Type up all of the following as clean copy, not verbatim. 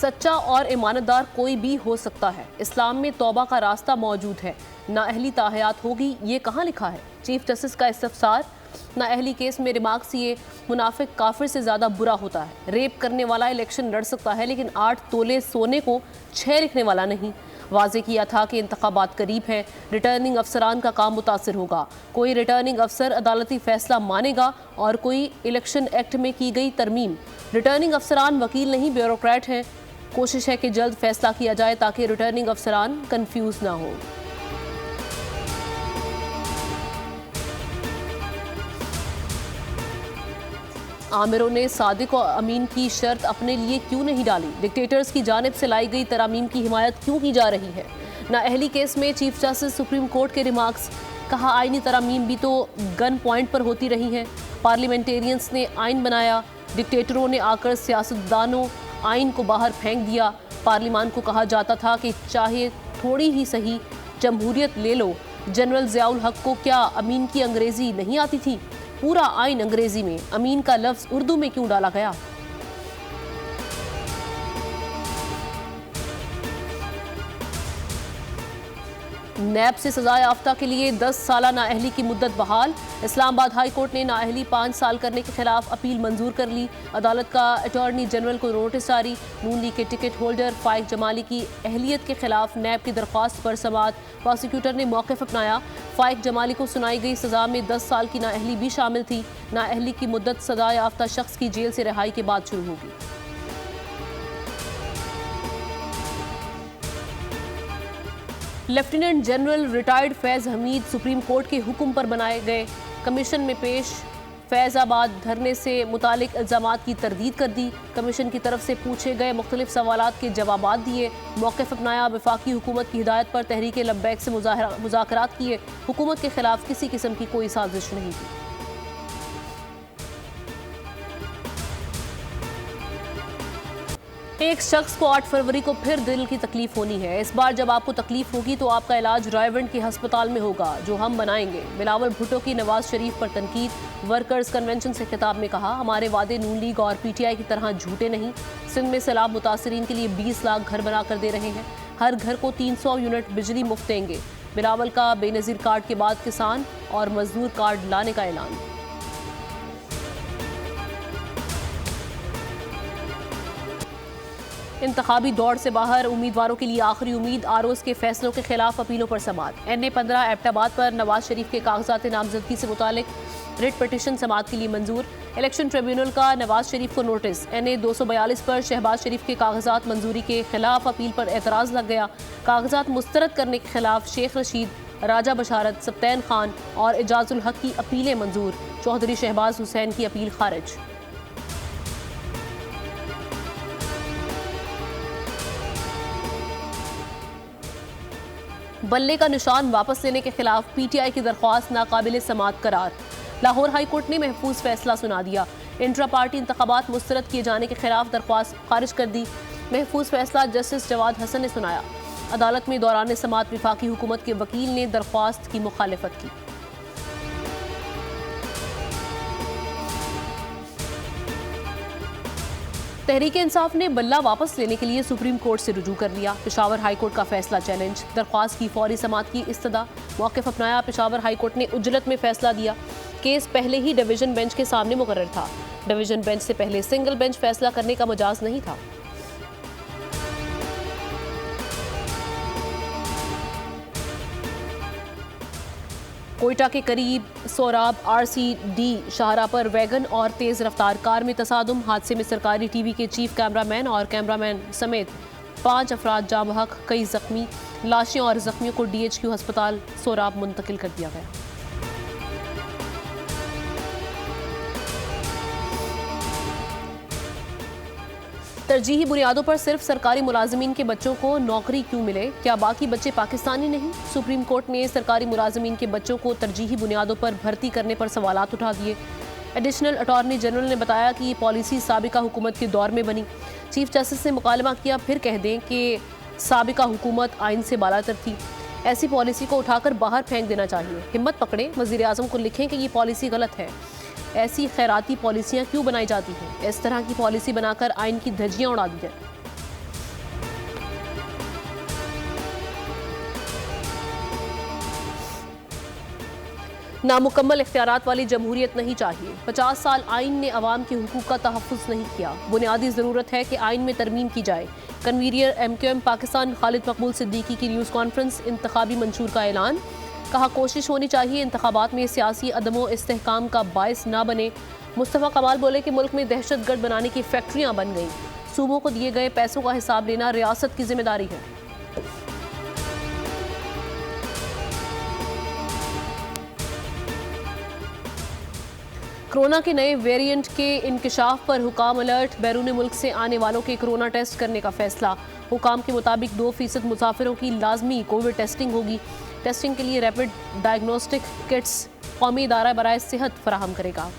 सच्चा और ईमानदार कोई भी हो सकता है। इस्लाम में तौबा का रास्ता मौजूद है। नाअहली ताहयात होगी, ये कहाँ लिखा है? चीफ जस्टिस का इस्तफसार। नाअहली केस में रिमार्क्स, ये मुनाफिक काफिर से ज़्यादा बुरा होता है। रेप करने वाला इलेक्शन लड़ सकता है, लेकिन 8 तोले सोने को 6 लिखने वाला नहीं। वाजे किया था कि इंतखाबात करीब हैं, रिटर्निंग अफसरान का काम मुतासिर होगा। कोई रिटर्निंग अफसर अदालती फैसला मानेगा और कोई इलेक्शन एक्ट में की गई तरमीम। रिटर्निंग अफसरान वकील नहीं, ब्यूरोक्रेट हैं। कोशिश है कि जल्द फैसला किया जाए ताकि रिटर्निंग अफसरान कंफ्यूज ना हो। आमिरों ने सादिक और अमीन की शर्त अपने लिए क्यों नहीं डाली? डिक्टेटर्स की जानिब से लाई गई तरामीम की हिमायत क्यों की जा रही है? नाअहली केस में चीफ जस्टिस सुप्रीम कोर्ट के रिमार्क्स। कहा, आईनी तरामीम भी तो गन पॉइंट पर होती रही हैं। पार्लियामेंटेरियंस ने आइन बनाया, डिक्टेटरों ने आकर सियासतदानों आइन को बाहर फेंक दिया। पार्लियामान को कहा जाता था कि चाहे थोड़ी ही सही जमहूरियत ले लो। जनरल ज़ियाउल हक को क्या अमीन की अंग्रेजी नहीं आती थी? पूरा आइन अंग्रेजी में, अमीन का लफ्ज उर्दू में क्यों डाला गया? नैब से सजा याफ्ता के लिए 10 साल नाअहली की मुद्दत बहाल। इस्लामाबाद हाई कोर्ट ने नाअहली 5 साल करने के खिलाफ अपील मंजूर कर ली। अदालत का अटॉर्नी जनरल को नोटिस जारी। नून लीग के टिकट होल्डर फाइक जमाली की अहलियत के खिलाफ नैब की दरख्वास्त पर समाअत। प्रोसिक्यूटर ने मौक़िफ़ अपनाया। फाइक जमाली को सुनाई गई सजा में 10 साल की नाअहली भी शामिल थी। नाअहली की मुद्दत सजा याफ्ता शख्स की जेल से रिहाई के बाद शुरू होगी। लेफ्टिनेंट जनरल रिटायर्ड फैज़ हमीद सुप्रीम कोर्ट के हुक्म पर बनाए गए। कमीशन में पेश फैज़ाबाद धरने से मुतालिक इल्ज़ामात की तरदीद कर दी। कमीशन की तरफ से पूछे गए मुख्तलिफ सवालात के जवाबात दिए। मौक़िफ़ अपनाया। वफाकी हुकूमत की हिदायत पर तहरीक लब्बैक से मुज़ाकरात किए। हुकूमत के खिलाफ किसी किस्म की कोई साजिश नहीं की। एक शख्स को 8 फरवरी को फिर दिल की तकलीफ होनी है। इस बार जब आपको तकलीफ होगी तो आपका इलाज रायवंड के अस्पताल में होगा, जो हम बनाएंगे। बिलावल भुट्टो की नवाज शरीफ पर तनकीद। वर्कर्स कन्वेंशन से खिताब में कहा, हमारे वादे नून लीग और पीटीआई की तरह झूठे नहीं। सिंध में सैलाब मुतासरीन के लिए 20 लाख घर बना कर दे रहे हैं। हर घर को 300 यूनिट बिजली मुफ्त देंगे। बिलावल का बेनज़ीर कार्ड के बाद किसान और मजदूर कार्ड लाने का ऐलान। इंतखाबी दौड़ से बाहर उम्मीदवारों के लिए आखिरी उम्मीद। आरओज के फैसलों के खिलाफ अपीलों पर समाअत। NA-15 एबटाबाद पर नवाज शरीफ के कागजात नामजदगी से मुतालिक रिट पिटीशन समाअत के लिए मंजूर। इलेक्शन ट्रिब्यूनल का नवाज शरीफ को नोटिस। NA-242 पर शहबाज शरीफ के कागजात मंजूरी के खिलाफ अपील पर एतराज़ लग गया। कागजात मुस्तरद करने के खिलाफ शेख रशीद, राजा बशारत, सप्तैन खान और एजाजुल हक की अपीलें मंजूर। चौधरी शहबाज हुसैन की अपील खारिज। बल्ले का निशान वापस लेने के खिलाफ पीटीआई की दरख्वास्त नाकाबिल समाअत करार। लाहौर हाई कोर्ट ने महफूज फैसला सुना दिया। इंट्रा पार्टी इंतखाबात मुस्तरद किए जाने के खिलाफ दरख्वास्त खारिज कर दी। महफूज फैसला जस्टिस जवाद हसन ने सुनाया। अदालत में दौरान समाअत विफाकी हुकूमत के वकील ने दरख्वास्त की मुखालिफत की। तहरीक इंसाफ ने बल्ला वापस लेने के लिए सुप्रीम कोर्ट से रुजू कर लिया। पेशावर हाई कोर्ट का फैसला चैलेंज। दरख्वास्त की फौरी समाअत की इस्तदा। मौक़िफ़ अपनाया। पेशावर हाई कोर्ट ने उजलत में फैसला दिया। केस पहले ही डिवीजन बेंच के सामने मुकर्रर था। डिवीजन बेंच से पहले सिंगल बेंच फैसला करने का मजाज नहीं था। कोयटा के करीब सोराब RCD शाहरा पर वैगन और तेज़ रफ्तार कार में तसादुम। हादसे में सरकारी टीवी के चीफ कैमरामैन और कैमरामैन समेत 5 अफराद जाँ बहक, कई जख्मी। लाशें और जख्मियों को DHQ अस्पताल सोराब मुंतकिल कर दिया गया। तरजीही बुनियादों पर सिर्फ सरकारी मुलाजमीन के बच्चों को नौकरी क्यों मिले? क्या बाकी बच्चे पाकिस्तानी नहीं? सुप्रीम कोर्ट ने सरकारी मुलाजमीन के बच्चों को तरजीही बुनियादों पर भर्ती करने पर सवालात उठा दिए। एडिशनल अटॉर्नी जनरल ने बताया कि ये पॉलिसी साबिका हुकूमत के दौर में बनी। चीफ जस्टिस ने मुकालमा किया, फिर कह दें कि साबिका हुकूमत आइन से बालातर थी। ऐसी पॉलिसी को उठाकर बाहर फेंक देना चाहिए। हिम्मत पकड़े, वज़ीर आज़म को लिखें कि ये पॉलिसी गलत है। ऐसी खैराती पॉलिसियाँ क्यों बनाई जाती हैं? इस तरह की पॉलिसी बनाकर आइन की धज्जियाँ उड़ा दी जाए। नामुकम्मल इख्तियारात वाली जमहूरियत नहीं चाहिए। 50 साल आइन ने अवाम के हुकूक का तहफ़्फ़ुज़ नहीं किया। बुनियादी ज़रूरत है कि आइन में तरमीम की जाए। कन्वीनियर MQM पाकिस्तान खालिद मकबूल सिद्दीकी की न्यूज़ कॉन्फ्रेंस, इंतखाबी मंशूर का ऐलान। कहा, कोशिश होनी चाहिए इंतखाबात में सियासी अदमो इस्तेहकाम का बायस ना बने। मुस्तफ़ा कमाल बोले कि मुल्क में दहशतगर्द बनाने की फैक्ट्रियाँ बन गईं। सूबों को दिए गए पैसों का हिसाब लेना रियासत की जिम्मेदारी है। कोरोना के नए वेरिएंट के इंकशाफ पर हुकाम अलर्ट। बैरून मुल्क से आने वालों के कोरोना टेस्ट करने का फैसला। हुकाम के मुताबिक 2% मुसाफिरों की लाजमी कोविड टेस्टिंग होगी। टेस्टिंग के लिए रैपिड डायग्नोस्टिक किट्स कौमी इदारा बराए सेहत फराहम करेगा।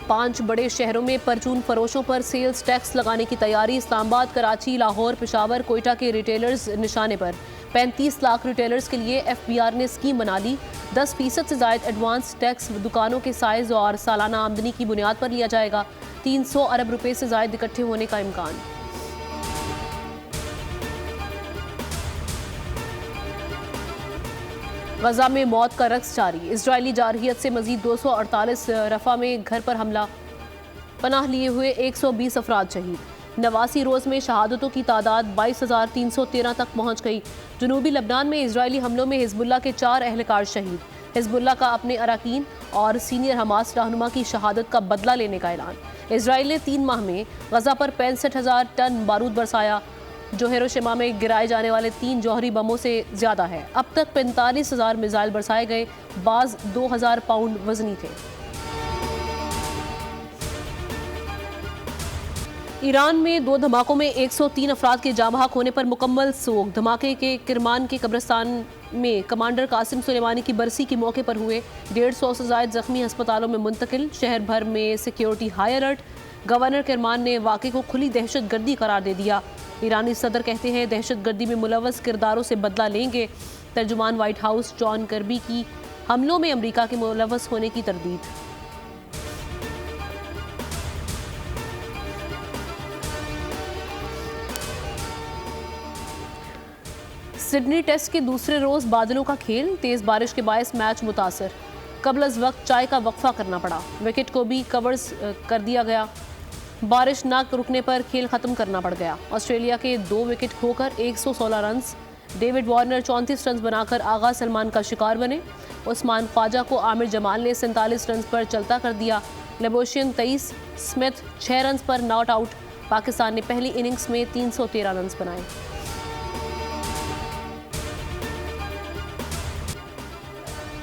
पांच बड़े शहरों में परचून फरोशों पर सेल्स टैक्स लगाने की तैयारी। इस्लामाबाद, कराची, लाहौर, पेशावर, कोयटा के रिटेलर्स निशाने पर। 35 लाख रिटेलर्स के लिए FBR ने स्कीम बना ली। 10% से जायद एडवांस टैक्स दुकानों के साइज और सालाना आमदनी की बुनियाद पर लिया जाएगा। 300 अरब रुपए से जायद इकट्ठे होने का इम्कान। गजा में मौत का रक्स जारी। इजरायली जारहियत से मजीद 248। रफा में घर पर हमला, पनाह लिए हुए 120 अफराद शहीद। 89 रोज़ में शहादतों की तादाद 22,313 तक पहुँच गई। जनूबी लबनान में इजरायली हमलों में हिजबुल्लाह के 4 अहलकार शहीद। हिजबुल्लाह का अपने अरकान और सीनियर हमास रहनुमा की शहादत का बदला लेने का ऐलान। इजराइल ने 3 माह में गजा पर 65,000 टन बारूद बरसाया, जो हिरोशिमा में गिराए जाने वाले 3 जौहरी बमों से ज़्यादा है। अब तक 45,000 मिसाइल बरसाए गए, बाज 2,000 पाउंड वजनी थे। ईरान में 2 धमाकों में 103 अफराद के जाँ बहक होने पर मुकम्मल सोग। धमाके के किरमान के कब्रिस्तान में कमांडर कासिम सुलेमानी की बरसी के मौके पर हुए। 150 से ज़ायद जख्मी अस्पतालों में मुंतकिल। शहर भर में security high alert. Governor Kirman ने वाक़े को खुली दहशत गर्दी करार दे दिया। ईरानी सदर कहते हैं दहशत गर्दी में मुलव्वस किरदारों से बदला लेंगे। तर्जुमान व्हाइट हाउस जॉन कर्बी की हमलों में अमरीका के मुलव्वस होने की तरदीद। सिडनी टेस्ट के दूसरे रोज बादलों का खेल। तेज बारिश के बायस मैच मुतासर। कबल वक्त चाय का वक्फा करना पड़ा। विकेट को भी कवर्स कर दिया गया। बारिश न रुकने पर खेल खत्म करना पड़ गया। ऑस्ट्रेलिया के 2 विकेट खोकर 116 रन। डेविड वार्नर 34 रन बनाकर आगा सलमान का शिकार बने। उस्मान ख्वाजा को आमिर जमाल ने 47 रन पर चलता कर दिया। लेबोशियन 23, स्मिथ 6 रन पर नॉट आउट। पाकिस्तान ने पहली इनिंग्स में 313 रन बनाए।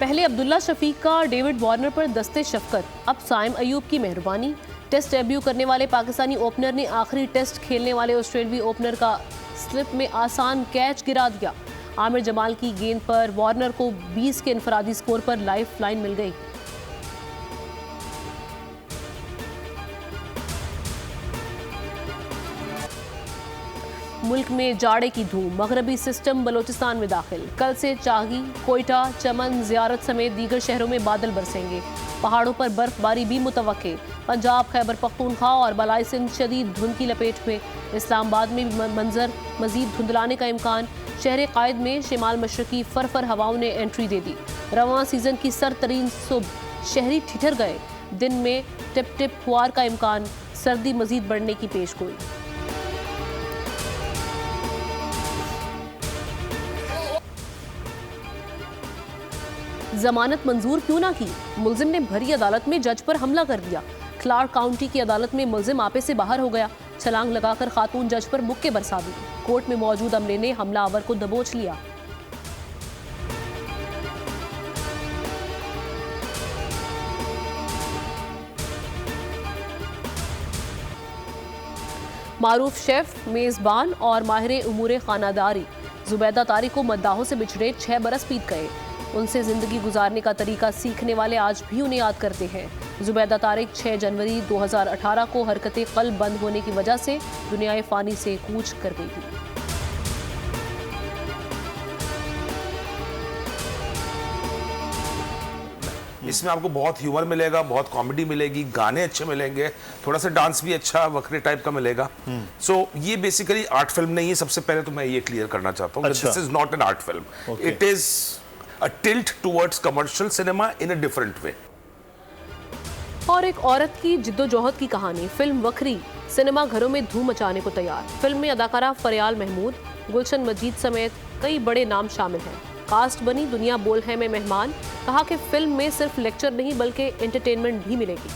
पहले अब्दुल्ला शफीक का डेविड वार्नर पर दस्ते शफकत, अब साइम अयूब की मेहरबानी। टेस्ट डेब्यू करने वाले पाकिस्तानी ओपनर ने आखिरी टेस्ट खेलने वाले ऑस्ट्रेलियाई ओपनर का स्लिप में आसान कैच गिरा दिया। आमिर जमाल की गेंद पर वार्नर को 20 के इनफरादी स्कोर पर लाइफ लाइन मिल गई। मुल्क में जाड़े की धूम। मगरबी सिस्टम बलोचिस्तान में दाखिल। कल से चागी, कोयटा, चमन, जियारत समेत दीगर शहरों में बादल बरसेंगे। पहाड़ों पर बर्फबारी भी मुतवक्के। पंजाब, खैबर पख्तूनख्वा और बलाई सिंध शदीद धुंध की लपेट में। इस्लामाबाद में मंजर मजीद धुंधलाने का इम्कान। शहर कायद में शिमाल मशरकी फरफर हवाओं ने एंट्री दे दी। रवां सीजन की सरतरीन सुबह शहरी ठिठर गए। दिन में टिप टिप फुआर का इम्कान। सर्दी मजीद बढ़ने की पेशगोई। जमानत मंजूर क्यों ना की? मुल्जिम ने भरी अदालत में जज पर हमला कर दिया। क्लार्क काउंटी की अदालत में मुल्जिम आपे से बाहर हो गया। छलांग लगाकर खातून जज पर मुक्के बरसा दी। कोर्ट में मौजूद अमले ने हमलावर को दबोच लिया। मारूफ शेफ, मेजबान और माहिर उमूर खानादारी जुबैदा तारिक को मद्दाहों से बिछड़े 6 बरस बीत गए। उनसे ज़िंदगी गुजारने का तरीका सीखने वाले आज भी उन्हें याद करते हैं। जुबैदा तारिक 6 जनवरी 2018 को हरकतें क़ल्ब बंद होने की वजह से दुनियाए फ़ानी से कूच कर गई थी। इसमें आपको बहुत ह्यूमर मिलेगा, बहुत कॉमेडी मिलेगी, गाने अच्छे मिलेंगे, थोड़ा सा डांस भी अच्छा वक्रे टाइप का मिलेगा। सो ये बेसिकली आर्ट फिल्म नहीं है। सबसे पहले तो मैं ये क्लियर करना चाहता हूँ, this is not an art film, it is a tilt towards commercial cinema in a different way. और एक औरत की जिद्दोजहद की कहानी फिल्म वखरी सिनेमा घरों में धूम मचाने को तैयार। फिल्म में अदाकारा फरियाल महमूद, गुलशन मजीद समेत कई बड़े नाम शामिल हैं। कास्ट बनी दुनिया बोल है में मेहमान। कहा कि फिल्म में सिर्फ लेक्चर नहीं बल्कि एंटरटेनमेंट भी मिलेगी।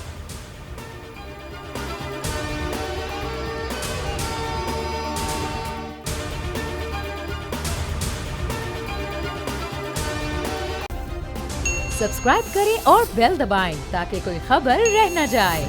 सब्सक्राइब करें और बेल दबाएं ताकि कोई खबर रह न जाए।